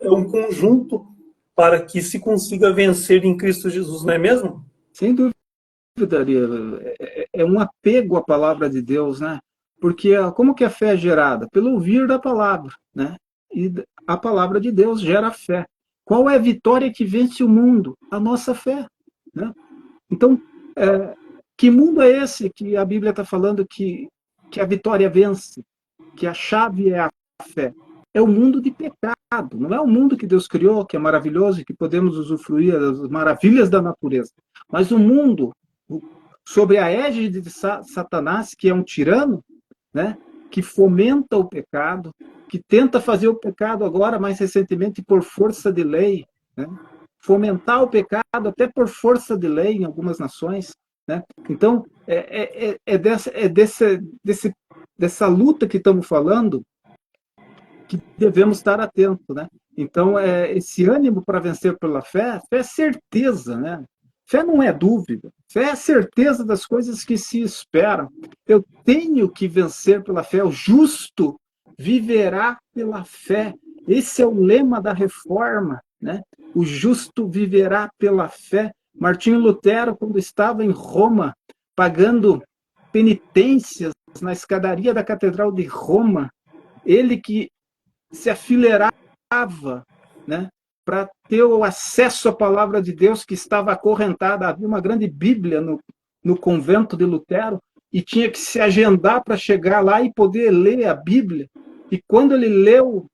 é um conjunto para que se consiga vencer em Cristo Jesus, não é mesmo? Sem dúvida, é um apego à palavra de Deus, né? Porque como que a fé é gerada? Pelo ouvir da palavra, né? E a palavra de Deus gera fé. Qual é a vitória que vence o mundo? A nossa fé, né? Então, que mundo é esse que a Bíblia está falando que a vitória vence? Que a chave é a fé? É o mundo de pecado, não é o mundo que Deus criou, que é maravilhoso e que podemos usufruir das maravilhas da natureza, mas o mundo sobre a égide de Satanás, que é um tirano, né, que fomenta o pecado, que tenta fazer o pecado agora, mais recentemente, por força de lei, né, fomentar o pecado até por força de lei em algumas nações. Né? Então, dessa luta que estamos falando que devemos estar atentos. Né? Então, esse ânimo para vencer pela fé, fé é certeza, né? Fé não é dúvida, fé é certeza das coisas que se esperam. Eu tenho que vencer pela fé, o justo viverá pela fé. Esse é o lema da reforma, né? O justo viverá pela fé. Martinho Lutero, quando estava em Roma, pagando penitências na escadaria da Catedral de Roma, ele que se afileirava, né, para ter o acesso à palavra de Deus que estava acorrentada. Havia uma grande Bíblia no convento de Lutero e tinha que se agendar para chegar lá e poder ler a Bíblia. E quando ele leu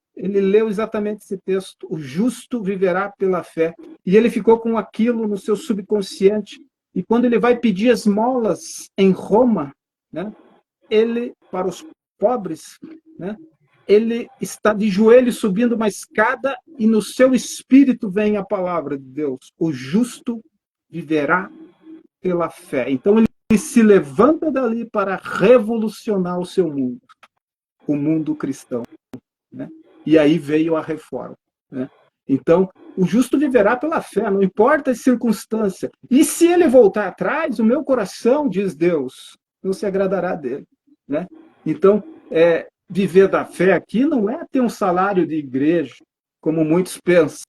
exatamente esse texto: o justo viverá pela fé. E ele ficou com aquilo no seu subconsciente. E quando ele vai pedir esmolas em Roma, né, ele, para os pobres, né, ele está de joelhos subindo uma escada e no seu espírito vem a palavra de Deus: o justo viverá pela fé. Então ele se levanta dali para revolucionar o seu mundo, o mundo cristão. Né? E aí veio a reforma. Né? Então, o justo viverá pela fé, não importa a circunstância. E se ele voltar atrás, o meu coração, diz Deus, não se agradará dele. Né? Então, viver da fé aqui não é ter um salário de igreja, como muitos pensam.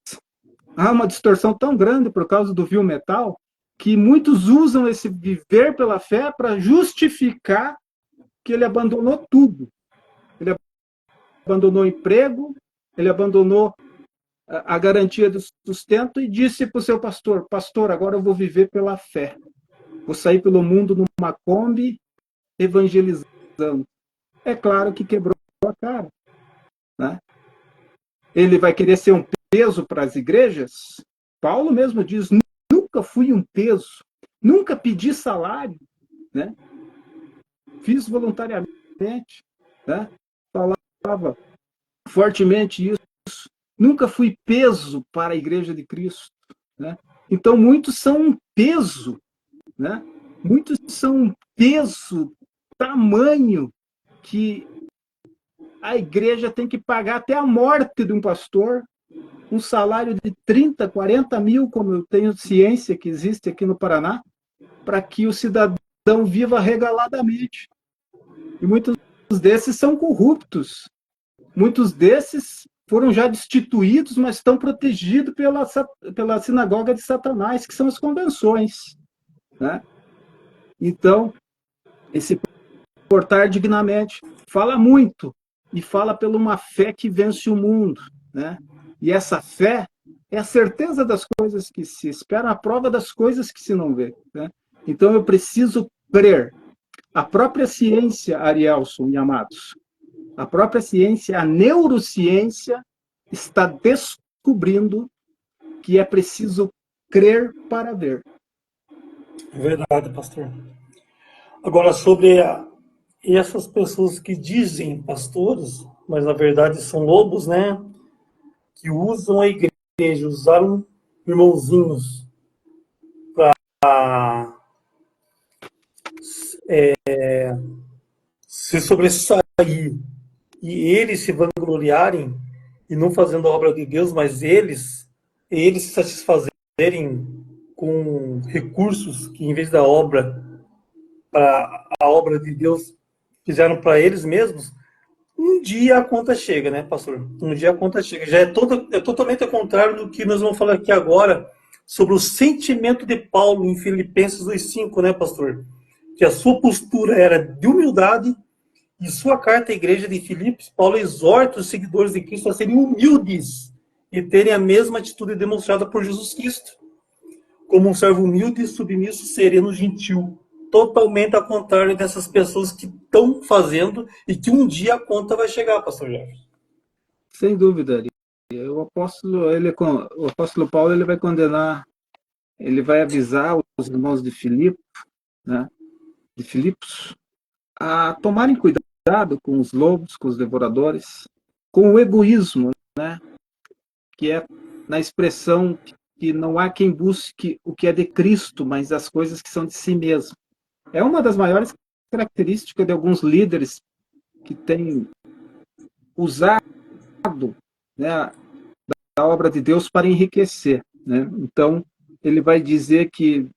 Há uma distorção tão grande por causa do vil metal que muitos usam esse viver pela fé para justificar que ele abandonou tudo. Ele abandonou o emprego, ele abandonou a garantia do sustento e disse para o seu pastor: pastor, agora eu vou viver pela fé. Vou sair pelo mundo numa Kombi evangelizando. É claro que quebrou a cara. Né? Ele vai querer ser um peso para as igrejas? Paulo mesmo diz: nunca fui um peso, nunca pedi salário, né? Fiz voluntariamente, né? Falava fortemente isso. Nunca fui peso para a igreja de Cristo. Né? Então, muitos são um peso, né? Muitos são um peso tamanho que a igreja tem que pagar até a morte de um pastor, um salário de 30, 40 mil, como eu tenho ciência que existe aqui no Paraná, para que o cidadão viva regaladamente. E muitos desses são corruptos. Muitos desses foram já destituídos, mas estão protegidos pela sinagoga de Satanás, que são as convenções. Né? Então, esse portar dignamente fala muito, e fala pela uma fé que vence o mundo. Né? E essa fé é a certeza das coisas que se esperam, a prova das coisas que se não vê. Né? Então eu preciso crer. A própria ciência, Arielson e amados, a própria ciência, a neurociência, está descobrindo que é preciso crer para ver. É verdade, pastor. Agora, sobre essas pessoas que dizem pastores, mas na verdade são lobos, né? Que usam a igreja, usaram irmãozinhos para se sobressair e eles se vangloriarem e não fazendo a obra de Deus, mas eles se satisfazerem com recursos que, em vez da obra, para a obra de Deus, fizeram para eles mesmos. Um dia a conta chega, né, pastor? Um dia a conta chega. Já é totalmente ao contrário do que nós vamos falar aqui agora sobre o sentimento de Paulo em Filipenses 2:5, né, pastor? Que a sua postura era de humildade. Em sua carta à igreja de Filipos, Paulo exorta os seguidores de Cristo a serem humildes e terem a mesma atitude demonstrada por Jesus Cristo, como um servo humilde, submisso, sereno, gentil. Totalmente ao contrário dessas pessoas que estão fazendo e que um dia a conta vai chegar, pastor Jefferson. Sem dúvida. O apóstolo Paulo ele vai condenar, ele vai avisar os irmãos de Filipe, né, de Filipos, a tomarem cuidado com os lobos, com os devoradores, com o egoísmo, né, que é na expressão que não há quem busque o que é de Cristo, mas as coisas que são de si mesmo. É uma das maiores características de alguns líderes que têm usado, né, a obra de Deus para enriquecer, né? Então, ele vai dizer que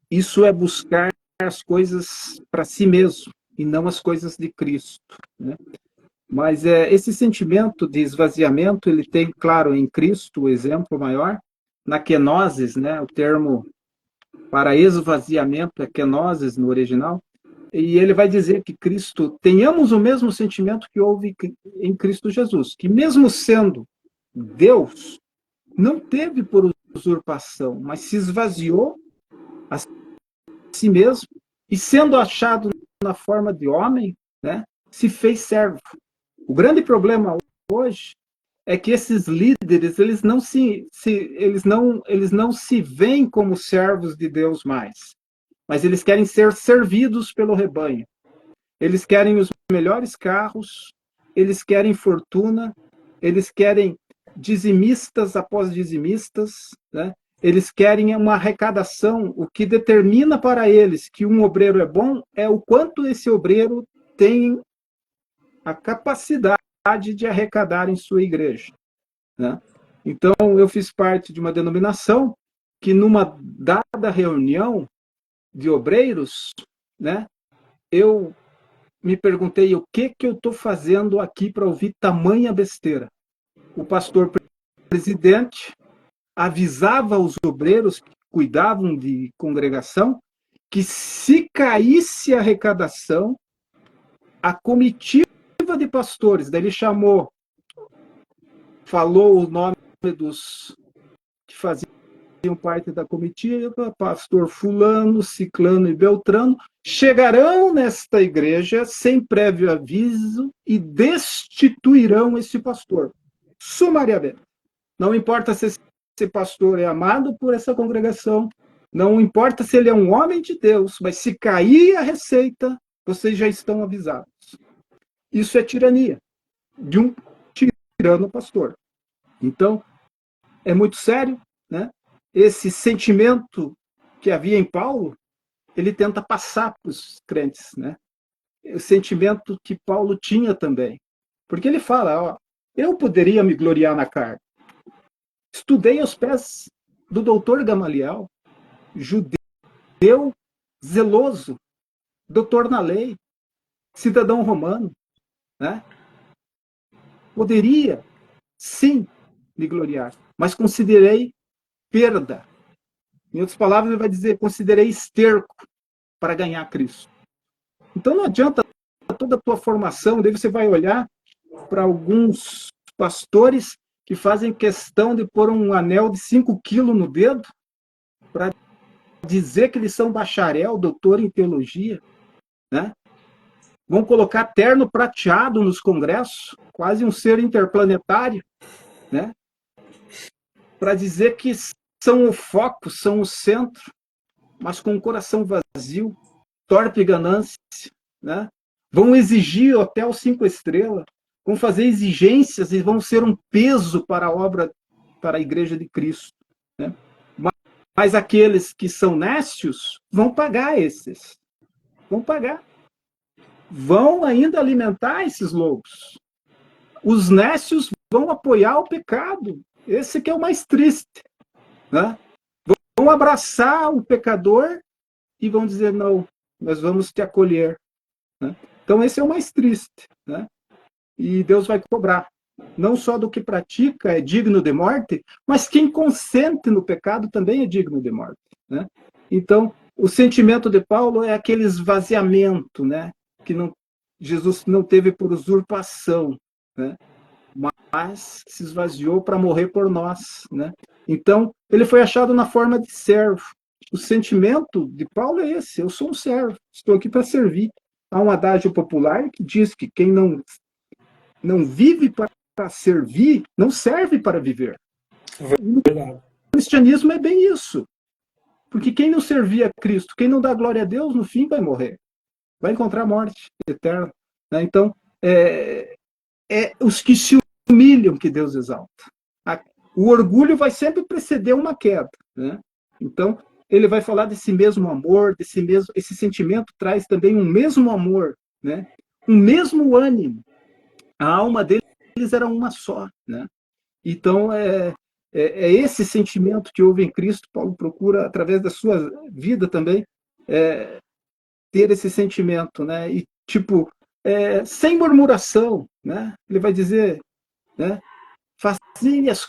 isso é buscar as coisas para si mesmo e não as coisas de Cristo, né? Mas esse sentimento de esvaziamento, ele tem, claro, em Cristo o exemplo maior, na kenosis, né? O termo para esvaziamento é kenosis no original, e ele vai dizer que Cristo, tenhamos o mesmo sentimento que houve em Cristo Jesus, que mesmo sendo Deus, não teve por usurpação, mas se esvaziou a si mesmo e, sendo achado na forma de homem, né, se fez servo. O grande problema hoje é que esses líderes eles não se veem como servos de Deus mais, mas eles querem ser servidos pelo rebanho. Eles querem os melhores carros, eles querem fortuna, eles querem dizimistas após dizimistas, né? Eles querem uma arrecadação. O que determina para eles que um obreiro é bom é o quanto esse obreiro tem a capacidade de arrecadar em sua igreja, né? Então, eu fiz parte de uma denominação que, numa dada reunião de obreiros, né, eu me perguntei o que eu estou fazendo aqui para ouvir tamanha besteira. O pastor presidente avisava os obreiros que cuidavam de congregação que, se caísse a arrecadação, a comitiva de pastores, daí ele falou o nome dos que faziam parte da comitiva, pastor fulano, ciclano e beltrano, chegarão nesta igreja sem prévio aviso e destituirão esse pastor, sumariamente. Não importa se esse pastor é amado por essa congregação, não importa se ele é um homem de Deus, mas se cair a receita, vocês já estão avisados. Isso é tirania de um tirano pastor. Então, é muito sério, né? Esse sentimento que havia em Paulo, ele tenta passar para os crentes, né? O sentimento que Paulo tinha também. Porque ele fala, ó, eu poderia me gloriar na carne. Estudei aos pés do doutor Gamaliel, judeu zeloso, doutor na lei, cidadão romano, né? Poderia, sim, me gloriar, mas considerei perda. Em outras palavras, ele vai dizer, considerei esterco para ganhar Cristo. Então não adianta toda a tua formação, daí você vai olhar para alguns pastores que fazem questão de pôr um anel de 5 quilos no dedo para dizer que eles são bacharel, doutor em teologia, né? Vão colocar terno prateado nos congressos, quase um ser interplanetário, né? Para dizer que são o foco, são o centro, mas com o coração vazio, torpe ganância, né? Vão exigir hotel 5 estrelas, vão fazer exigências e vão ser um peso para a obra, para a igreja de Cristo, né? Mas aqueles que são nécios vão pagar esses. Vão pagar. Vão ainda alimentar esses lobos. Os nécios vão apoiar o pecado. Esse que é o mais triste, né? Vão abraçar o pecador e vão dizer, não, nós vamos te acolher, né? Então esse é o mais triste, né? e Deus vai cobrar. Não só do que pratica é digno de morte, mas quem consente no pecado também é digno de morte, né? Então, o sentimento de Paulo é aquele esvaziamento, né? Que não, Jesus não teve por usurpação, né? Mas se esvaziou para morrer por nós, né? Então, ele foi achado na forma de servo. O sentimento de Paulo é esse: eu sou um servo, estou aqui para servir. Há um adágio popular que diz que quem não vive para servir, não serve para viver. No Verdade. cristianismo é bem isso. Porque quem não servir a Cristo, quem não dá glória a Deus, no fim vai morrer. Vai encontrar a morte eterna. Né? Então, os que se humilham que Deus exalta. O orgulho vai sempre preceder uma queda. Né? Então, ele vai falar desse mesmo amor, esse sentimento traz também um mesmo amor, né? Um mesmo ânimo. A alma deles era uma só. Né? Então, é esse sentimento que houve em Cristo. Paulo procura, através da sua vida também, ter esse sentimento, né? E, tipo, sem murmuração, né? Ele vai dizer, né? Fazei as